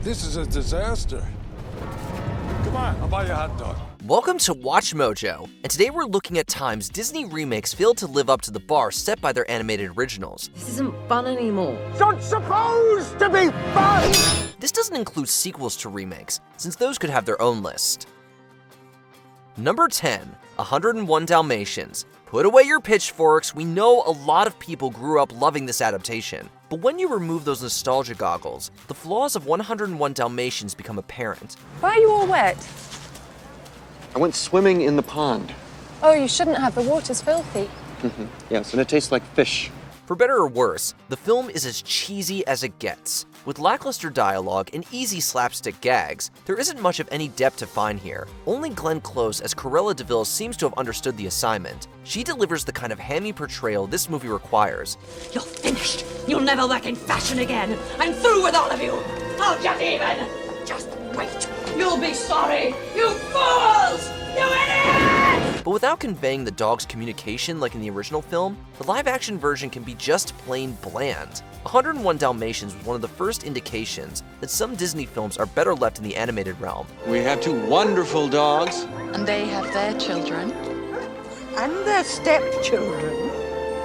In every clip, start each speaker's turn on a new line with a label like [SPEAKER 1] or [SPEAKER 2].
[SPEAKER 1] This is a disaster. Come on, I'll buy you a hot dog.
[SPEAKER 2] Welcome to Watch Mojo, and today we're looking at times Disney remakes failed to live up to the bar set by their animated originals.
[SPEAKER 3] This isn't fun anymore.
[SPEAKER 1] It's not supposed to be fun!
[SPEAKER 2] This doesn't include sequels to remakes, since those could have their own list. Number 10, 101 Dalmatians. Put away your pitchforks, we know a lot of people grew up loving this adaptation. But when you remove those nostalgia goggles, the flaws of 101 Dalmatians become apparent.
[SPEAKER 4] Why are you all wet?
[SPEAKER 5] I went swimming in the pond.
[SPEAKER 4] Oh, you shouldn't have. The water's filthy.
[SPEAKER 5] Yes, and it tastes like fish.
[SPEAKER 2] For better or worse, the film is as cheesy as it gets. With lackluster dialogue and easy slapstick gags, there isn't much of any depth to find here. Only Glenn Close as Cruella de Vil seems to have understood the assignment. She delivers the kind of hammy portrayal this movie requires.
[SPEAKER 3] You're finished. You'll never work in fashion again. I'm through with all of you. I'll just even. Just wait. You'll be sorry. You fools! You idiots!
[SPEAKER 2] But without conveying the dog's communication like in the original film, the live-action version can be just plain bland. 101 Dalmatians was one of the first indications that some Disney films are better left in the animated realm.
[SPEAKER 5] We have two wonderful dogs.
[SPEAKER 6] And they have their children.
[SPEAKER 7] And their stepchildren.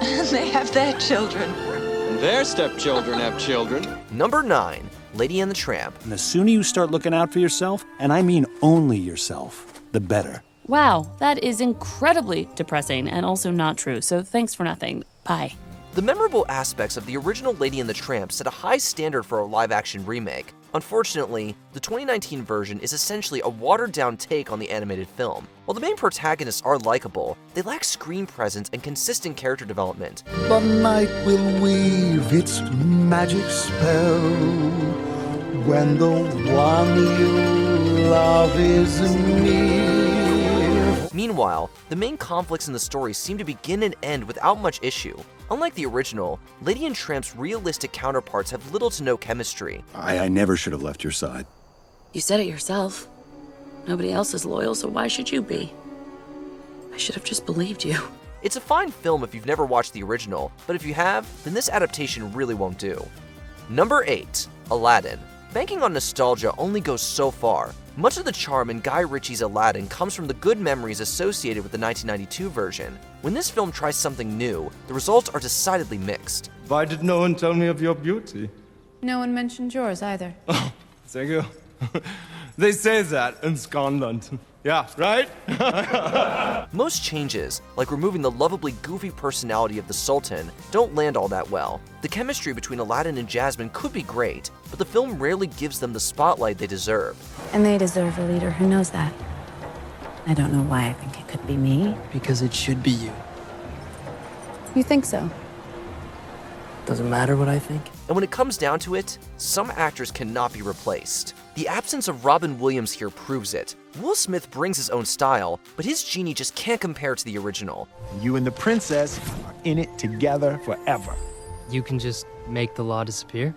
[SPEAKER 6] And they have their children.
[SPEAKER 5] And their stepchildren have children.
[SPEAKER 2] Number 9, Lady and the Tramp.
[SPEAKER 8] And the sooner you start looking out for yourself, and I mean only yourself, the better.
[SPEAKER 9] Wow, that is incredibly depressing and also not true, so thanks for nothing. Bye.
[SPEAKER 2] The memorable aspects of the original Lady and the Tramp set a high standard for a live-action remake. Unfortunately, the 2019 version is essentially a watered-down take on the animated film. While the main protagonists are likable, they lack screen presence and consistent character development.
[SPEAKER 1] The night will weave its magic spell when the one you love is near.
[SPEAKER 2] Meanwhile, the main conflicts in the story seem to begin and end without much issue. Unlike the original, Lady and Tramp's realistic counterparts have little to no chemistry.
[SPEAKER 8] I never should have left your side.
[SPEAKER 9] You said it yourself. Nobody else is loyal, so why should you be? I should have just believed you.
[SPEAKER 2] It's a fine film if you've never watched the original, but if you have, then this adaptation really won't do. Number 8, Aladdin. Banking on nostalgia only goes so far. Much of the charm in Guy Ritchie's Aladdin comes from the good memories associated with the 1992 version. When this film tries something new, the results are decidedly mixed.
[SPEAKER 10] Why did no one tell me of your beauty?
[SPEAKER 4] No one mentioned yours either.
[SPEAKER 10] Oh, thank you. They say that in Scotland. Yeah, right?
[SPEAKER 2] Most changes, like removing the lovably goofy personality of the Sultan, don't land all that well. The chemistry between Aladdin and Jasmine could be great, but the film rarely gives them the spotlight they deserve.
[SPEAKER 11] And they deserve a leader who knows that. I don't know why I think it could be me.
[SPEAKER 12] Because it should be you.
[SPEAKER 4] You think so?
[SPEAKER 12] Doesn't matter what I think.
[SPEAKER 2] And when it comes down to it, some actors cannot be replaced. The absence of Robin Williams here proves it. Will Smith brings his own style, but his genie just can't compare to the original.
[SPEAKER 13] You and the princess are in it together forever.
[SPEAKER 12] You can just make the law disappear?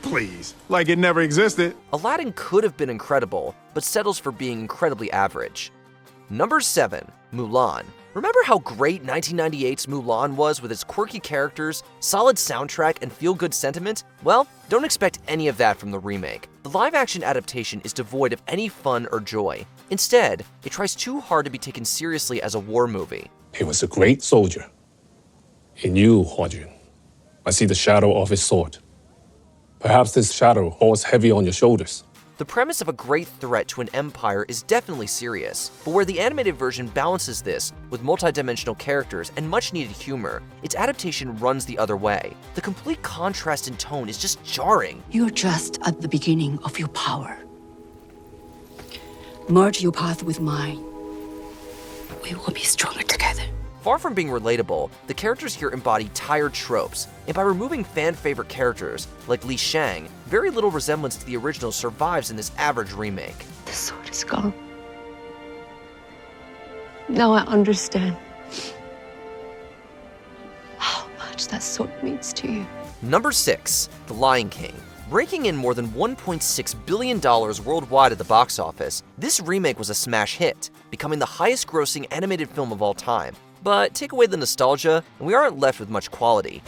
[SPEAKER 13] Please, like it never existed.
[SPEAKER 2] Aladdin could have been incredible, but settles for being incredibly average. Number 7, Mulan. Remember how great 1998's Mulan was with its quirky characters, solid soundtrack, and feel-good sentiment? Well, don't expect any of that from the remake. The live-action adaptation is devoid of any fun or joy. Instead, it tries too hard to be taken seriously as a war movie.
[SPEAKER 14] He was a great soldier. In you, Huajun, I see the shadow of his sword. Perhaps this shadow falls heavy on your shoulders.
[SPEAKER 2] The premise of a great threat to an empire is definitely serious, but where the animated version balances this with multi-dimensional characters and much-needed humor, its adaptation runs the other way. The complete contrast in tone is just jarring.
[SPEAKER 15] You're just at the beginning of your power. Merge your path with mine. We will be stronger together.
[SPEAKER 2] Far from being relatable, the characters here embody tired tropes, and by removing fan-favorite characters like Li Shang, very little resemblance to the original survives in this average remake.
[SPEAKER 15] The sword is gone. Now I understand how much that sword means to you.
[SPEAKER 2] Number 6, The Lion King. Raking in more than $1.6 billion worldwide at the box office, this remake was a smash hit, becoming the highest-grossing animated film of all time. But take away the nostalgia, and we aren't left with much quality.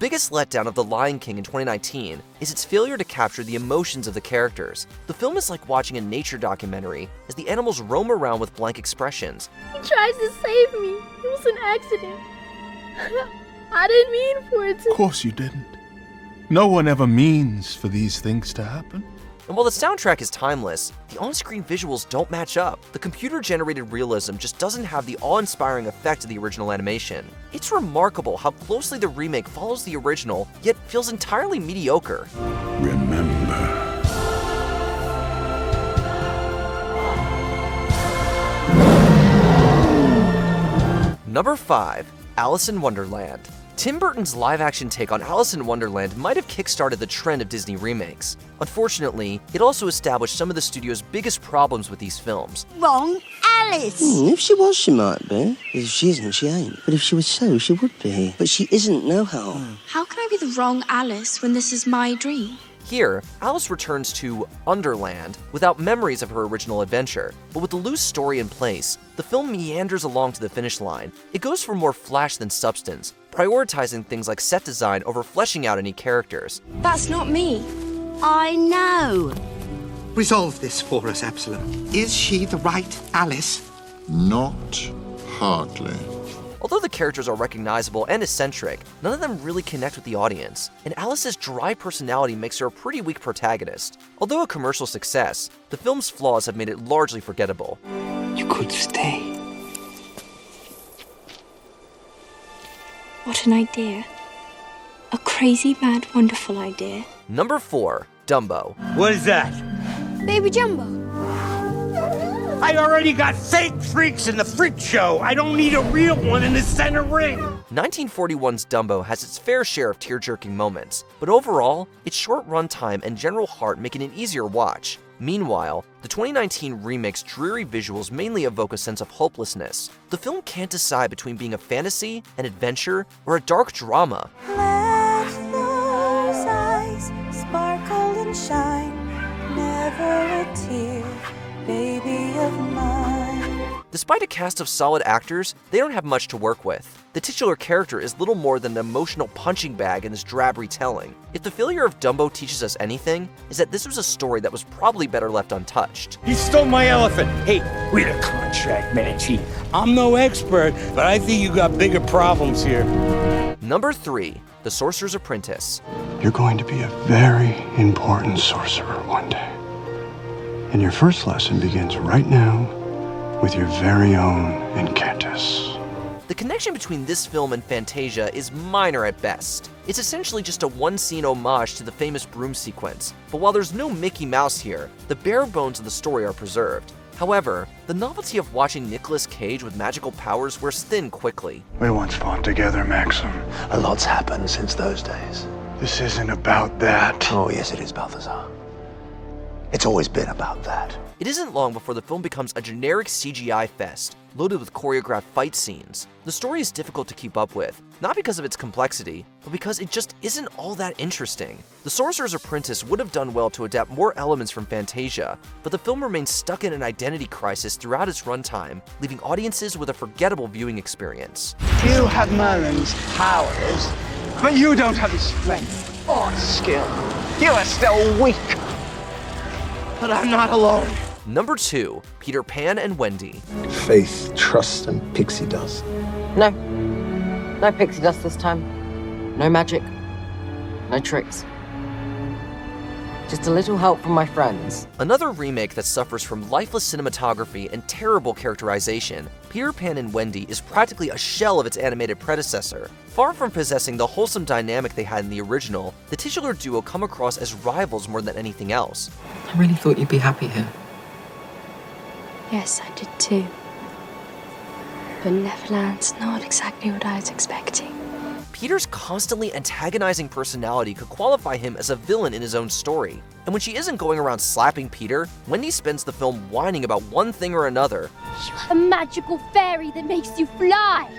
[SPEAKER 2] biggest letdown of The Lion King in 2019 is its failure to capture the emotions of the characters. The film is like watching a nature documentary as the animals roam around with blank expressions.
[SPEAKER 16] He tries to save me. It was an accident. I didn't mean for it to.
[SPEAKER 17] Of course you didn't. No one ever means for these things to happen.
[SPEAKER 2] And while the soundtrack is timeless, the on-screen visuals don't match up. The computer-generated realism just doesn't have the awe-inspiring effect of the original animation. It's remarkable how closely the remake follows the original, yet feels entirely mediocre.
[SPEAKER 17] Remember.
[SPEAKER 2] Number 5. Allison Wonderland. Tim Burton's live-action take on Alice in Wonderland might have kickstarted the trend of Disney remakes. Unfortunately, it also established some of the studio's biggest problems with these films.
[SPEAKER 7] Wrong Alice!
[SPEAKER 18] If she was, she might be. If she isn't, she ain't. But if she was so, she would be. But she isn't, no how.
[SPEAKER 16] How can I be the wrong Alice when this is my dream?
[SPEAKER 2] Here, Alice returns to Underland without memories of her original adventure, but with the loose story in place, the film meanders along to the finish line. It goes for more flash than substance, prioritizing things like set design over fleshing out any characters.
[SPEAKER 16] That's not me.
[SPEAKER 7] I know.
[SPEAKER 19] Resolve this for us, Absalom. Is she the right Alice?
[SPEAKER 1] Not hardly.
[SPEAKER 2] Although the characters are recognizable and eccentric, none of them really connect with the audience, and Alice's dry personality makes her a pretty weak protagonist. Although a commercial success, the film's flaws have made it largely forgettable.
[SPEAKER 18] You could stay.
[SPEAKER 16] What an idea. A crazy, mad, wonderful idea.
[SPEAKER 2] Number 4. Dumbo.
[SPEAKER 13] What is that?
[SPEAKER 16] Baby Jumbo.
[SPEAKER 13] I already got fake freaks in the freak show. I don't need a real one in the center ring.
[SPEAKER 2] 1941's Dumbo has its fair share of tear-jerking moments, but overall, its short runtime and general heart make it an easier watch. Meanwhile, the 2019 remake's dreary visuals mainly evoke a sense of hopelessness. The film can't decide between being a fantasy, an adventure, or a dark drama.
[SPEAKER 20] Let those eyes sparkle and shine, never a tear, baby of mine.
[SPEAKER 2] Despite a cast of solid actors, they don't have much to work with. The titular character is little more than an emotional punching bag in this drab retelling. If the failure of Dumbo teaches us anything, is that this was a story that was probably better left untouched.
[SPEAKER 13] He stole my elephant. Hey, read a contract, Medici. I'm no expert, but I think you got bigger problems here.
[SPEAKER 2] Number 3. The Sorcerer's Apprentice.
[SPEAKER 21] You're going to be a very important sorcerer one day. And your first lesson begins right now with your very own Incantus.
[SPEAKER 2] The connection between this film and Fantasia is minor at best. It's essentially just a one-scene homage to the famous broom sequence, but while there's no Mickey Mouse here, the bare bones of the story are preserved. However, the novelty of watching Nicolas Cage with magical powers wears thin quickly.
[SPEAKER 21] We once fought together, Maxim.
[SPEAKER 22] A lot's happened since those days.
[SPEAKER 21] This isn't about that.
[SPEAKER 22] Oh, yes, it is, Balthazar. It's always been about that.
[SPEAKER 2] It isn't long before the film becomes a generic CGI fest, loaded with choreographed fight scenes. The story is difficult to keep up with, not because of its complexity, but because it just isn't all that interesting. The Sorcerer's Apprentice would have done well to adapt more elements from Fantasia, but the film remains stuck in an identity crisis throughout its runtime, leaving audiences with a forgettable viewing experience.
[SPEAKER 23] You have Merlin's powers, but you don't have his strength or skill. You are still weak. But I'm not alone.
[SPEAKER 2] Number 2. Peter Pan and Wendy.
[SPEAKER 22] Faith, trust, and pixie dust.
[SPEAKER 24] No. No pixie dust this time. No magic. No tricks. Just a little help from my friends.
[SPEAKER 2] Another remake that suffers from lifeless cinematography and terrible characterization, Peter Pan and Wendy is practically a shell of its animated predecessor. Far from possessing the wholesome dynamic they had in the original, the titular duo come across as rivals more than anything else.
[SPEAKER 24] I really thought you'd be happy here.
[SPEAKER 16] Yes, I did too. But Neverland's not exactly what I was expecting.
[SPEAKER 2] Peter's constantly antagonizing personality could qualify him as a villain in his own story. And when she isn't going around slapping Peter, Wendy spends the film whining about one thing or another.
[SPEAKER 16] You have a magical fairy that makes you fly.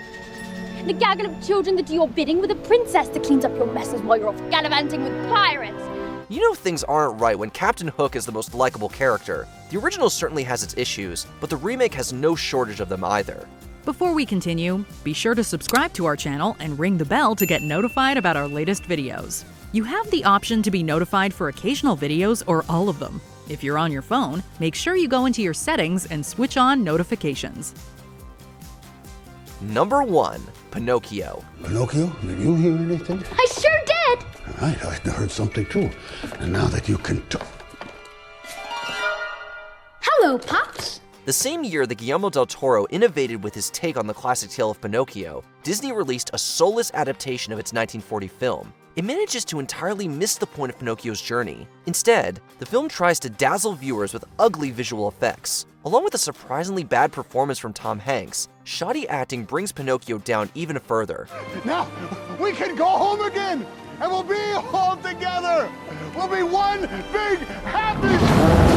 [SPEAKER 16] And a gaggle of children that do your bidding with a princess that cleans up your messes while you're off gallivanting with pirates.
[SPEAKER 2] You know things aren't right when Captain Hook is the most likable character. The original certainly has its issues, but the remake has no shortage of them either.
[SPEAKER 3] Before we continue, be sure to subscribe to our channel and ring the bell to get notified about our latest videos. You have the option to be notified for occasional videos or all of them. If you're on your phone, make sure you go into your settings and switch on notifications.
[SPEAKER 2] Number 1. Pinocchio.
[SPEAKER 21] Pinocchio, did you hear anything?
[SPEAKER 16] I sure did!
[SPEAKER 21] All right, I heard something too. And now that you can talk.
[SPEAKER 16] Hello, Pops.
[SPEAKER 2] The same year that Guillermo del Toro innovated with his take on the classic tale of Pinocchio, Disney released a soulless adaptation of its 1940 film. It manages to entirely miss the point of Pinocchio's journey. Instead, the film tries to dazzle viewers with ugly visual effects. Along with a surprisingly bad performance from Tom Hanks, shoddy acting brings Pinocchio down even further.
[SPEAKER 21] Now, we can go home again, and we'll be all together. We'll be one big happy...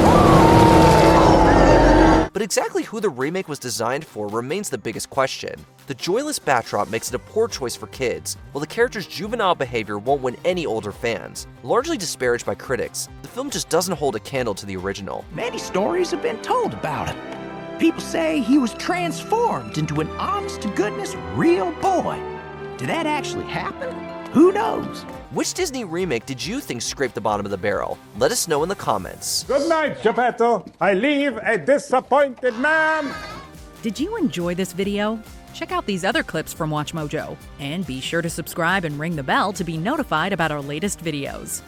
[SPEAKER 2] But exactly who the remake was designed for remains the biggest question. The joyless backdrop makes it a poor choice for kids, while the character's juvenile behavior won't win any older fans. Largely disparaged by critics, the film just doesn't hold a candle to the original.
[SPEAKER 5] Many stories have been told about him. People say he was transformed into an honest-to-goodness real boy. Did that actually happen? Who knows?
[SPEAKER 2] Which Disney remake did you think scraped the bottom of the barrel? Let us know in the comments.
[SPEAKER 6] Good night, Geppetto. I leave a disappointed man.
[SPEAKER 3] Did you enjoy this video? Check out these other clips from WatchMojo, and be sure to subscribe and ring the bell to be notified about our latest videos.